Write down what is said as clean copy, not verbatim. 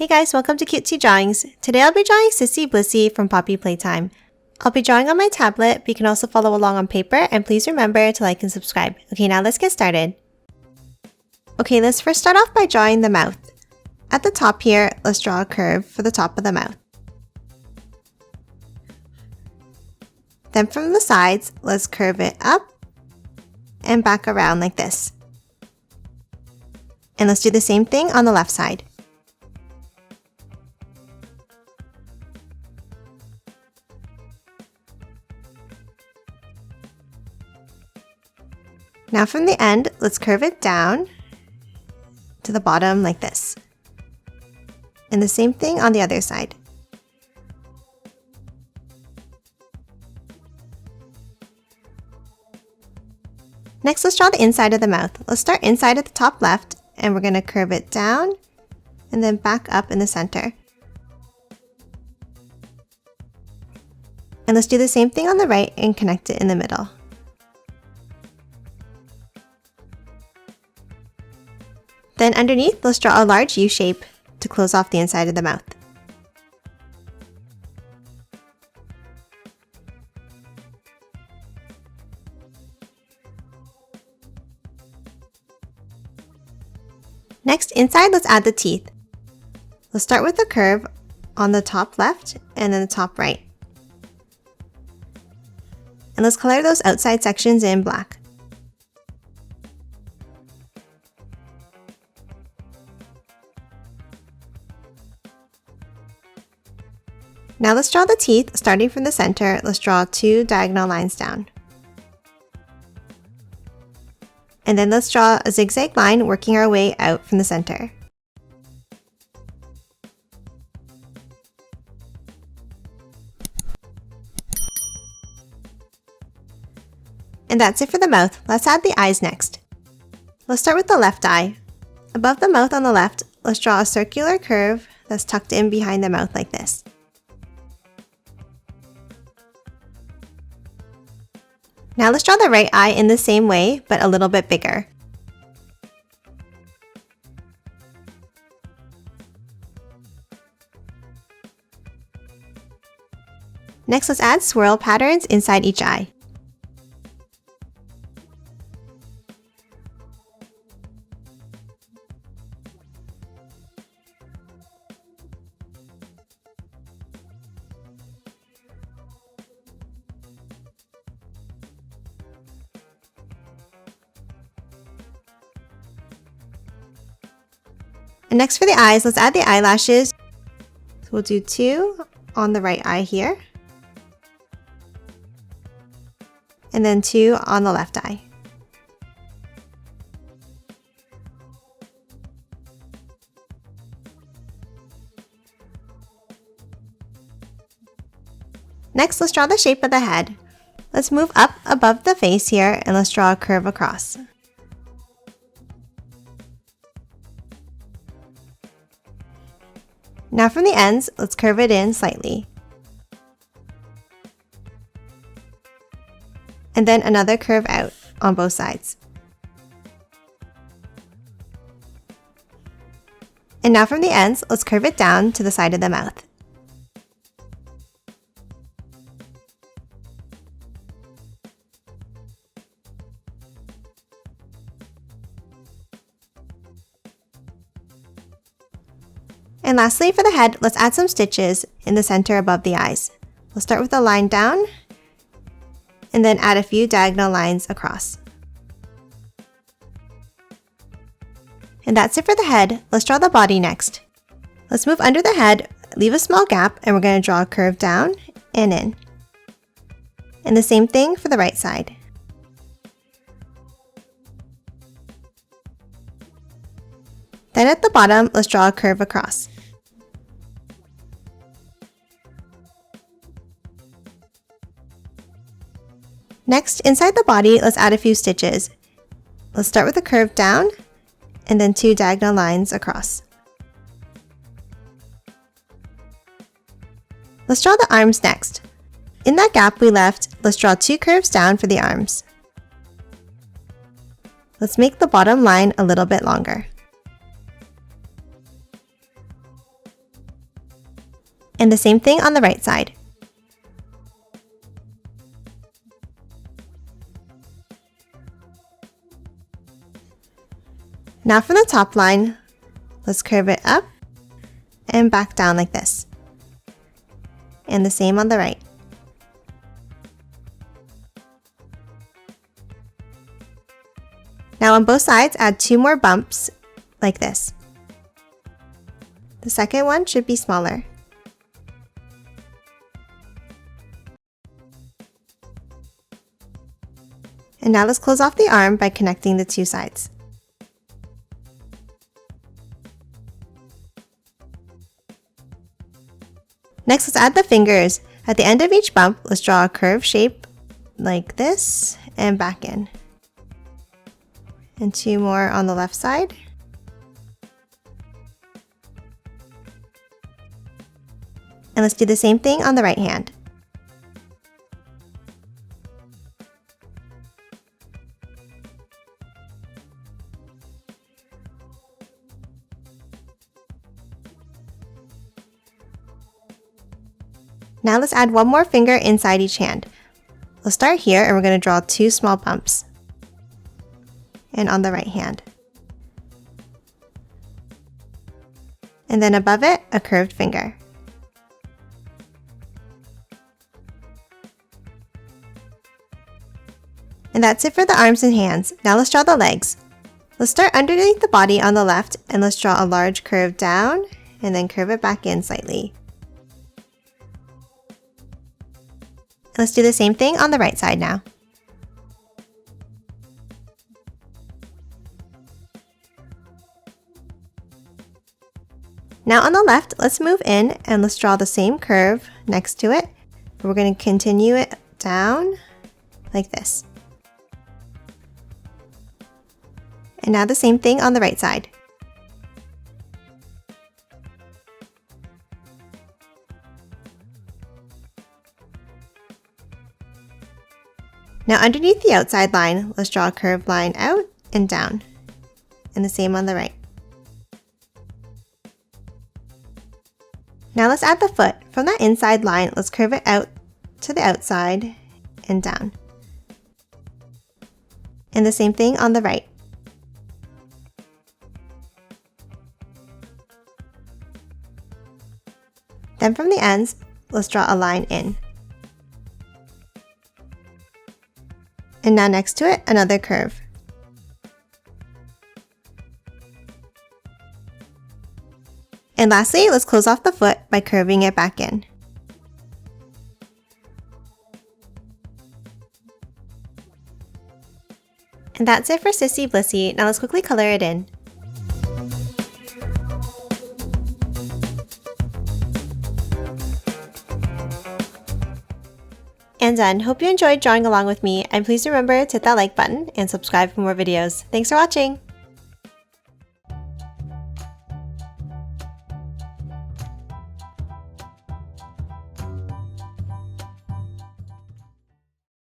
Hey guys, welcome to Cutesy Drawings. Today I'll be drawing Sissy Blissy from Poppy Playtime. I'll be drawing on my tablet, but you can also follow along on paper, and please remember to like and subscribe. Okay, now let's get started. Okay, let's first start off by drawing the mouth. At the top here, let's draw a curve for the top of the mouth. Then from the sides, let's curve it up and back around like this. And let's do the same thing on the left side. Now from the end, let's curve it down to the bottom like this. And the same thing on the other side. Next, let's draw the inside of the mouth. Let's start inside at the top left, and we're going to curve it down and then back up in the center. And let's do the same thing on the right and connect it in the middle. Then underneath, let's draw a large U shape to close off the inside of the mouth. Next, inside, let's add the teeth. Let's start with a curve on the top left and then the top right. And let's color those outside sections in black. Now let's draw the teeth. Starting from the center, let's draw 2 diagonal lines down. And then let's draw a zigzag line working our way out from the center. And that's it for the mouth. Let's add the eyes next. Let's start with the left eye. Above the mouth on the left, let's draw a circular curve that's tucked in behind the mouth like this. Now let's draw the right eye in the same way, but a little bit bigger. Next, let's add swirl patterns inside each eye. And next for the eyes, let's add the eyelashes. So we'll do 2 on the right eye here. And then 2 on the left eye. Next, let's draw the shape of the head. Let's move up above the face here and let's draw a curve across. Now from the ends, let's curve it in slightly. And then another curve out on both sides. And now from the ends, let's curve it down to the side of the mouth. And lastly, for the head, let's add some stitches in the center above the eyes. We'll start with a line down, and then add a few diagonal lines across. And that's it for the head. Let's draw the body next. Let's move under the head, leave a small gap, and we're going to draw a curve down and in. And the same thing for the right side. Then at the bottom, let's draw a curve across. Next, inside the body, let's add a few stitches. Let's start with a curve down, and then 2 diagonal lines across. Let's draw the arms next. In that gap we left, let's draw 2 curves down for the arms. Let's make the bottom line a little bit longer. And the same thing on the right side. Now from the top line, let's curve it up and back down like this. And the same on the right. Now on both sides, add 2 more bumps like this. The second one should be smaller. And now let's close off the arm by connecting the 2 sides. Next, let's add the fingers. At the end of each bump, let's draw a curved shape like this and back in. And 2 more on the left side. And let's do the same thing on the right hand. Now let's add 1 more finger inside each hand. We'll start here and we're going to draw 2 small bumps. And on the right hand. And then above it, a curved finger. And that's it for the arms and hands. Now let's draw the legs. Let's start underneath the body on the left and let's draw a large curve down and then curve it back in slightly. Let's do the same thing on the right side now. Now on the left, let's move in and let's draw the same curve next to it. We're going to continue it down like this. And now the same thing on the right side. Now underneath the outside line, let's draw a curved line out and down. And the same on the right. Now let's add the foot. From that inside line, let's curve it out to the outside and down. And the same thing on the right. Then from the ends, let's draw a line in. And now next to it, another curve. And lastly, let's close off the foot by curving it back in. And that's it for Sissy Blissy. Now let's quickly color it in. And done. Hope you enjoyed drawing along with me, and please remember to hit that like button and subscribe for more videos. Thanks for watching!